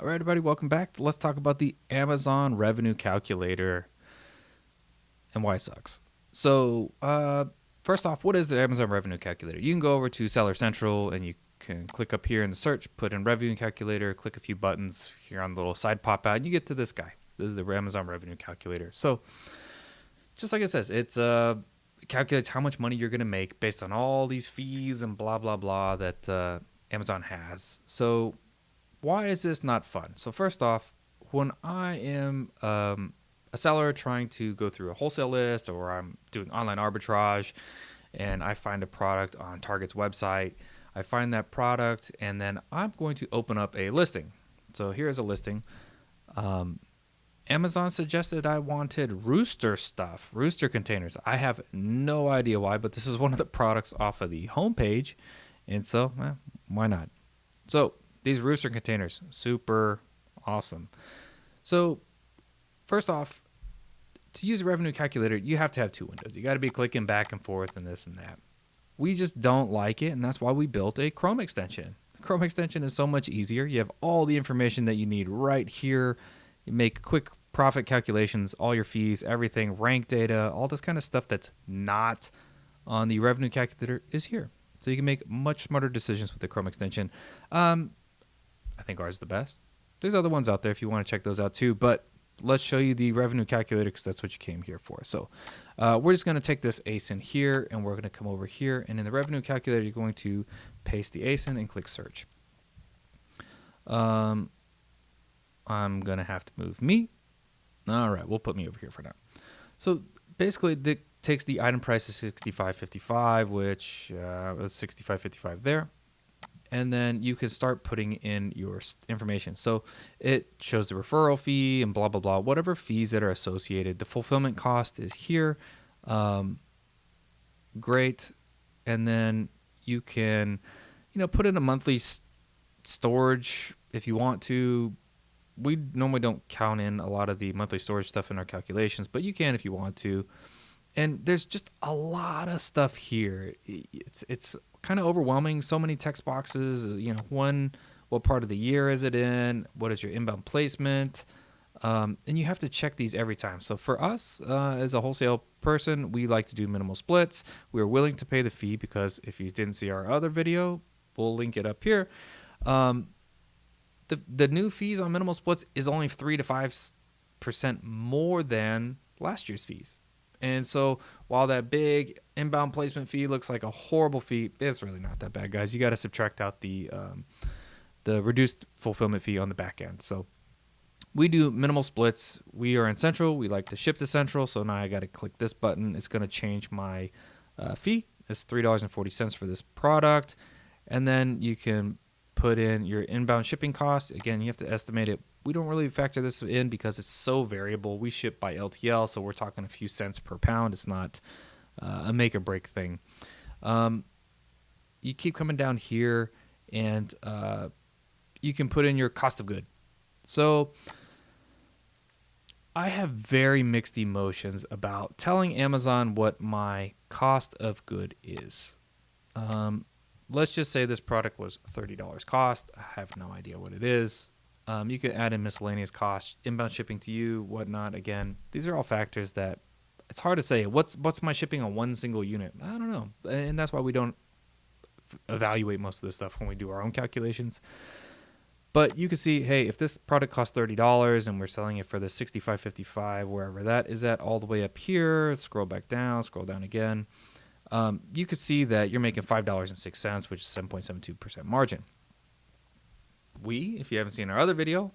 All right, everybody, welcome back. Let's talk about the Amazon Revenue Calculator and why it sucks. So, first off, what is the Amazon Revenue Calculator? You can go over to Seller Central and you can click up here in the search, put in Revenue Calculator, click a few buttons here on the little side pop out, and you get to this guy. This is the Amazon Revenue Calculator. So, just like it says, it calculates how much money you're going to make based on all these fees and blah, blah, blah that Amazon has. So, why is this not fun? So first off, when I am a seller trying to go through a wholesale list or I'm doing online arbitrage and I find a product on Target's website, I find that product and then I'm going to open up a listing. So here's a listing. Amazon suggested I wanted Rooster stuff, Rooster containers. I have no idea why, but this is one of the products off of the homepage. And so, why not? So these Rooster containers, super awesome. So first off, to use a revenue calculator, you have to have two windows. You got to be clicking back and forth and this and that. We just don't like it, and that's why we built a Chrome extension. The Chrome extension is so much easier. You have all the information that you need right here. You make quick profit calculations, all your fees, everything, rank data, all this kind of stuff that's not on the revenue calculator is here. So you can make much smarter decisions with the Chrome extension. I think ours is the best. There's other ones out there if you want to check those out too, but let's show you the revenue calculator because that's what you came here for. So we're just going to take this ASIN here and we're going to come over here, and in the revenue calculator you're going to paste the ASIN and click search. I'm going to have to move me. All right, we'll put me over here for now. So basically it takes the item price of $65.55, which was $65.55 there. And then you can start putting in your information. So it shows the referral fee and blah, blah, blah, whatever fees that are associated. The fulfillment cost is here. Great. And then you can, put in a monthly storage if you want to. We normally don't count in a lot of the monthly storage stuff in our calculations, but you can if you want to. And there's just a lot of stuff here. It's kind of overwhelming. So many text boxes. What part of the year is it in? What is your inbound placement? And you have to check these every time. So for us, as a wholesale person, we like to do minimal splits. We're willing to pay the fee because if you didn't see our other video, we'll link it up here. The new fees on minimal splits is only 3 to 5% more than last year's fees. And so while that big inbound placement fee looks like a horrible fee, it's really not that bad, guys. You got to subtract out the reduced fulfillment fee on the back end. So we do minimal splits. We are in Central. We like to ship to Central. So now I got to click this button. It's going to change my fee. It's $3.40 for this product. And then you can put in your inbound shipping cost. Again, you have to estimate it. We don't really factor this in because it's so variable. We ship by LTL, so we're talking a few cents per pound. It's not a make or break thing. You keep coming down here, and you can put in your cost of good. So I have very mixed emotions about telling Amazon what my cost of good is. Let's just say this product was $30 cost. I have no idea what it is. You could add in miscellaneous costs, inbound shipping to you, whatnot. Again, these are all factors that it's hard to say. What's my shipping on one single unit? I don't know. And that's why we don't evaluate most of this stuff when we do our own calculations. But you can see, hey, if this product costs $30 and we're selling it for the $65.55, wherever that is at, all the way up here, scroll back down, scroll down again. You could see that you're making $5.06, which is 7.72% margin. If you haven't seen our other video,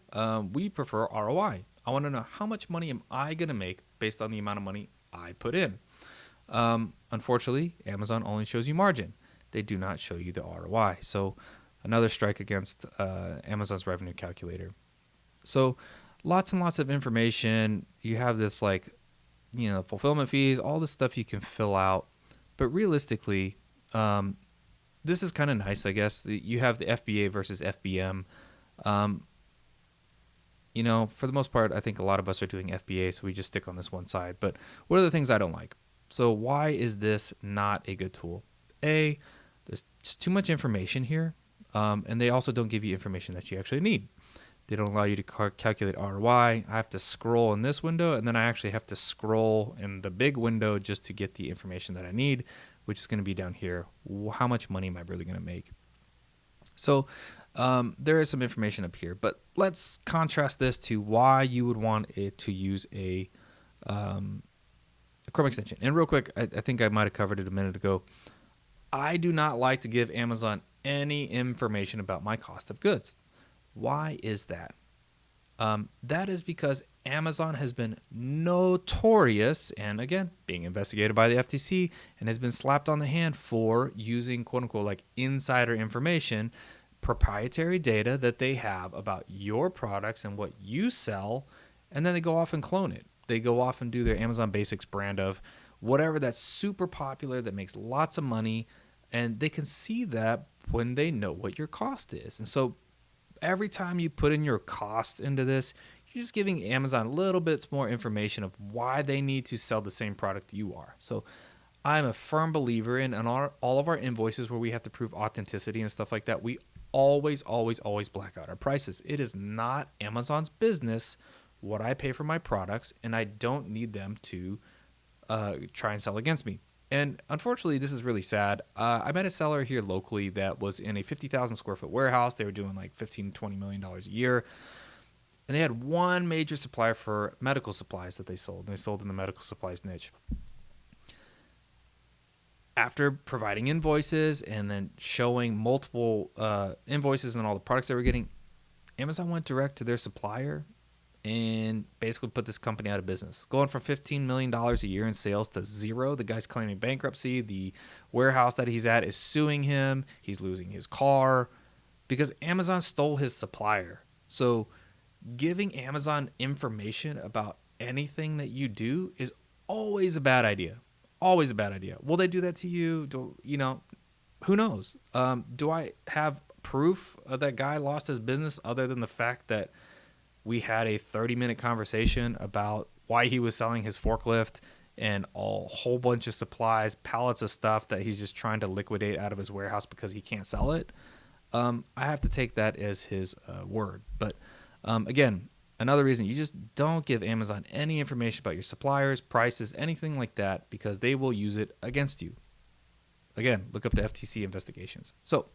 we prefer ROI. I want to know how much money am I going to make based on the amount of money I put in. Unfortunately, Amazon only shows you margin. They do not show you the ROI. So another strike against Amazon's revenue calculator. So lots and lots of information. You have this fulfillment fees, all this stuff you can fill out. But realistically, this is kind of nice, I guess. You have the FBA versus FBM. For the most part, I think a lot of us are doing FBA, so we just stick on this one side. But what are the things I don't like? So why is this not a good tool? There's just too much information here, and they also don't give you information that you actually need. They don't allow you to calculate ROI. I have to scroll in this window, and then I actually have to scroll in the big window just to get the information that I need, which is going to be down here. How much money am I really going to make? So there is some information up here, but let's contrast this to why you would want it to use a Chrome extension. And real quick, I think I might have covered it a minute ago. I do not like to give Amazon any information about my cost of goods. Why is that? That is because Amazon has been notorious, and again, being investigated by the FTC, and has been slapped on the hand for using quote unquote like insider information, proprietary data that they have about your products and what you sell, and then they go off and clone it. They go off and do their Amazon Basics brand of whatever that's super popular that makes lots of money, and they can see that when they know what your cost is. And so every time you put in your cost into this, you're just giving Amazon a little bit more information of why they need to sell the same product you are. So I'm a firm believer in all of our invoices where we have to prove authenticity and stuff like that, we always black out our prices. It is not Amazon's business what I pay for my products, and I don't need them to try and sell against me. And unfortunately, this is really sad. I met a seller here locally that was in a 50,000 square foot warehouse. They were doing like $15, $20 million a year. And they had one major supplier for medical supplies that they sold. And they sold in the medical supplies niche. After providing invoices and then showing multiple invoices and all the products they were getting, Amazon went direct to their supplier and basically put this company out of business. Going from $15 million a year in sales to zero. The guy's claiming bankruptcy. The warehouse that he's at is suing him. He's losing his car because Amazon stole his supplier. So giving Amazon information about anything that you do is always a bad idea. Always a bad idea. Will they do that to you? Who knows? Do I have proof that guy lost his business other than the fact that we had a 30-minute conversation about why he was selling his forklift and a whole bunch of supplies, pallets of stuff that he's just trying to liquidate out of his warehouse because he can't sell it? I have to take that as his word. But again, another reason, you just don't give Amazon any information about your suppliers, prices, anything like that, because they will use it against you. Again, look up the FTC investigations. So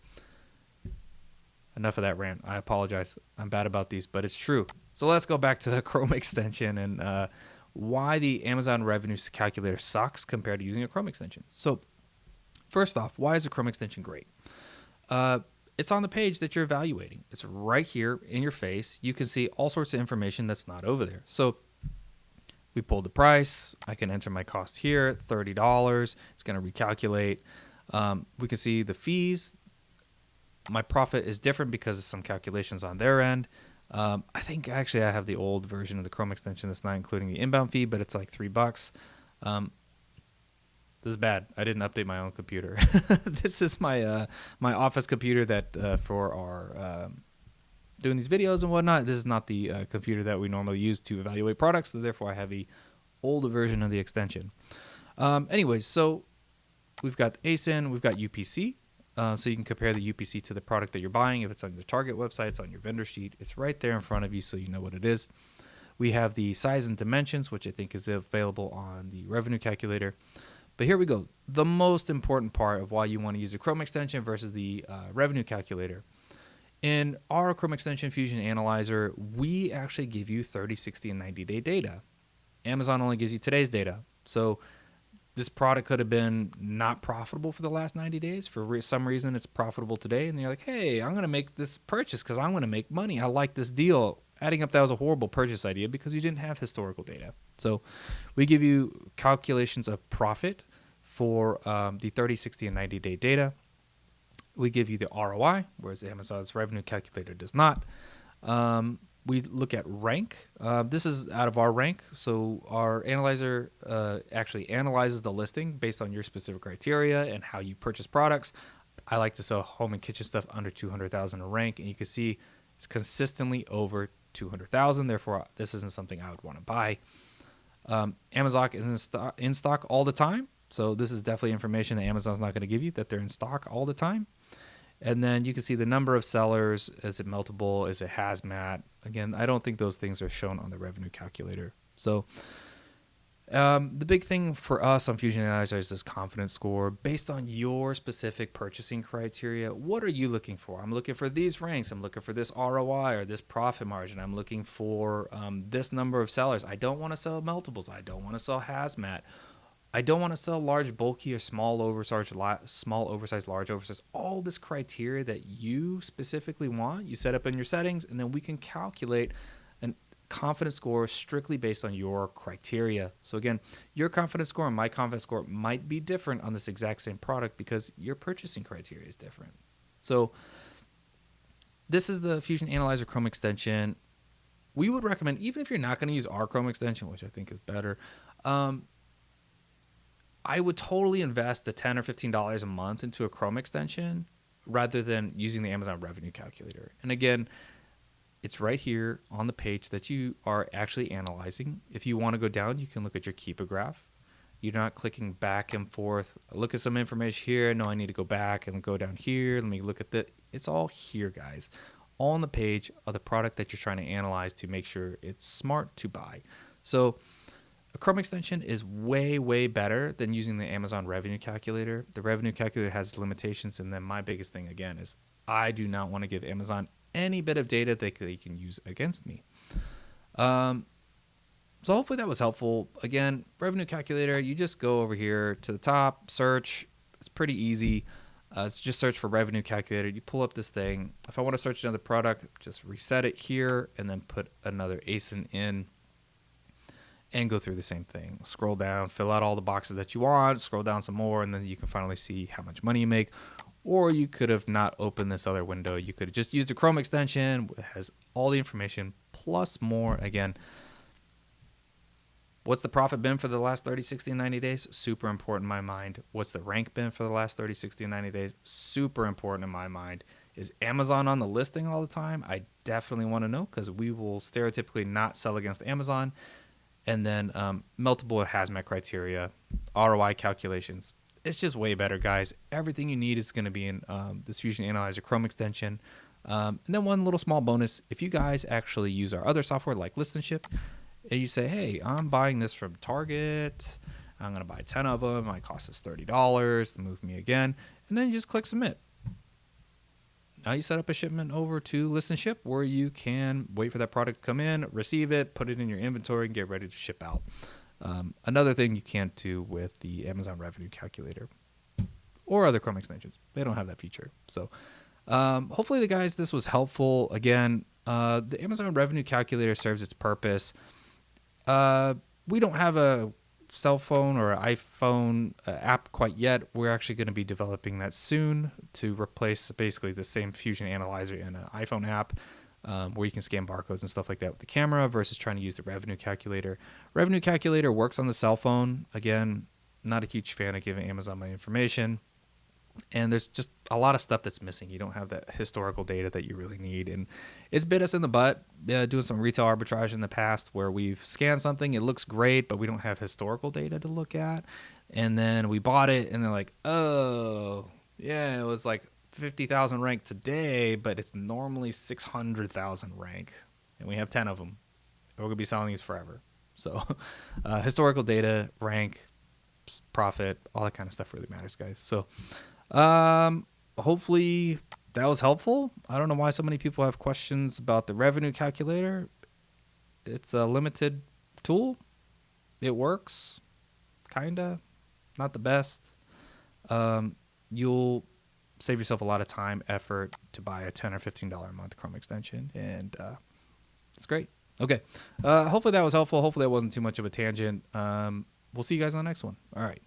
enough of that rant. I apologize. I'm bad about these, but it's true. So let's go back to the Chrome extension and why the Amazon revenue calculator sucks compared to using a Chrome extension. So first off, why is a Chrome extension great? It's on the page that you're evaluating. It's right here in your face. You can see all sorts of information that's not over there. So we pulled the price. I can enter my cost here, $30. It's going to recalculate. We can see the fees. My profit is different because of some calculations on their end. I think actually I have the old version of the Chrome extension that's not including the inbound fee, but it's like $3. This is bad. I didn't update my own computer. This is my my office computer that for our doing these videos and whatnot. This is not the computer that we normally use to evaluate products, so therefore I have the older version of the extension. Anyways, so we've got ASIN, we've got UPC. So you can compare the UPC to the product that you're buying. If it's on the Target website, it's on your vendor sheet. It's right there in front of you so you know what it is. We have the size and dimensions, which I think is available on the revenue calculator. But here we go. The most important part of why you want to use a Chrome extension versus the revenue calculator. In our Chrome Extension Fusion Analyzer, we actually give you 30, 60, and 90-day data. Amazon only gives you today's data. So this product could have been not profitable for the last 90 days. For some reason, it's profitable today. And you're like, hey, I'm going to make this purchase because I'm going to make money. I like this deal. Adding up, that was a horrible purchase idea because you didn't have historical data. So we give you calculations of profit for the 30, 60, and 90-day data. We give you the ROI, whereas Amazon's revenue calculator does not. We look at rank. This is out of our rank. So our analyzer actually analyzes the listing based on your specific criteria and how you purchase products. I like to sell home and kitchen stuff under 200,000 in rank, and you can see it's consistently over 200,000. Therefore, this isn't something I would want to buy. Amazon is in stock all the time. So this is definitely information that Amazon's not going to give you, that they're in stock all the time. And then you can see the number of sellers. Is it multiple? Is it hazmat? Again, I don't think those things are shown on the revenue calculator. So the big thing for us on Fusion Analyzer is this confidence score based on your specific purchasing criteria. What are you looking for? I'm looking for these ranks. I'm looking for this ROI or this profit margin. I'm looking for this number of sellers. I don't want to sell multiples. I don't want to sell hazmat. I don't want to sell large, bulky, or small, oversized, large, oversized. All this criteria that you specifically want, you set up in your settings, and then we can calculate a confidence score strictly based on your criteria. So again, your confidence score and my confidence score might be different on this exact same product because your purchasing criteria is different. So this is the Fusion Analyzer Chrome extension. We would recommend, even if you're not going to use our Chrome extension, which I think is better, I would totally invest the $10 or $15 a month into a Chrome extension rather than using the Amazon Revenue Calculator. And again, it's right here on the page that you are actually analyzing. If you want to go down, you can look at your Keepa graph. You're not clicking back and forth. Look at some information here. No, I need to go back and go down here. Let me look at that. It's all here, guys. All on the page of the product that you're trying to analyze to make sure it's smart to buy. So a Chrome extension is way, way better than using the Amazon Revenue Calculator. The Revenue Calculator has limitations, and then my biggest thing, again, is I do not want to give Amazon any bit of data that they can use against me. So hopefully that was helpful. Again, Revenue Calculator, you just go over here to the top, search. It's pretty easy. It's just search for Revenue Calculator. You pull up this thing. If I want to search another product, just reset it here and then put another ASIN in. And go through the same thing. Scroll down, fill out all the boxes that you want, scroll down some more, and then you can finally see how much money you make. Or you could have not opened this other window. You could have just used a Chrome extension. It has all the information plus more. Again, what's the profit been for the last 30, 60, and 90 days? Super important in my mind. What's the rank been for the last 30, 60, and 90 days? Super important in my mind. Is Amazon on the listing all the time? I definitely want to know because we will stereotypically not sell against Amazon. And then multiple hazmat criteria, ROI calculations. It's just way better, guys. Everything you need is going to be in this Fusion Analyzer Chrome extension. And then one little small bonus, if you guys actually use our other software like List and Ship, and you say, hey, I'm buying this from Target. I'm going to buy 10 of them. My cost is $30 to move me again. And then you just click Submit. Now you set up a shipment over to List and Ship where you can wait for that product to come in, receive it, put it in your inventory, and get ready to ship out. Another thing you can't do with the Amazon Revenue Calculator or other Chrome extensions. They don't have that feature. So hopefully, this was helpful. Again, the Amazon Revenue Calculator serves its purpose. We don't have a cell phone or iPhone app quite yet. We're actually going to be developing that soon to replace basically the same Fusion Analyzer in an iPhone app where you can scan barcodes and stuff like that with the camera versus trying to use the Revenue Calculator. Revenue Calculator works on the cell phone. Again, not a huge fan of giving Amazon my information. And there's just a lot of stuff that's missing. You don't have that historical data that you really need. And it's bit us in the butt doing some retail arbitrage in the past where we've scanned something. It looks great, but we don't have historical data to look at. And then we bought it, and they're like, oh, yeah, it was like 50,000 rank today, but it's normally 600,000 rank. And we have 10 of them. And we're going to be selling these forever. So historical data, rank, profit, all that kind of stuff really matters, guys. So hopefully that was helpful. I don't know why so many people have questions about the Revenue Calculator. It's a limited tool. It works, kinda, not the best. You'll save yourself a lot of time, effort to buy a $10 or $15 a month Chrome extension, and it's great. Okay, hopefully that was helpful. Hopefully that wasn't too much of a tangent. We'll see you guys on the next one. All right.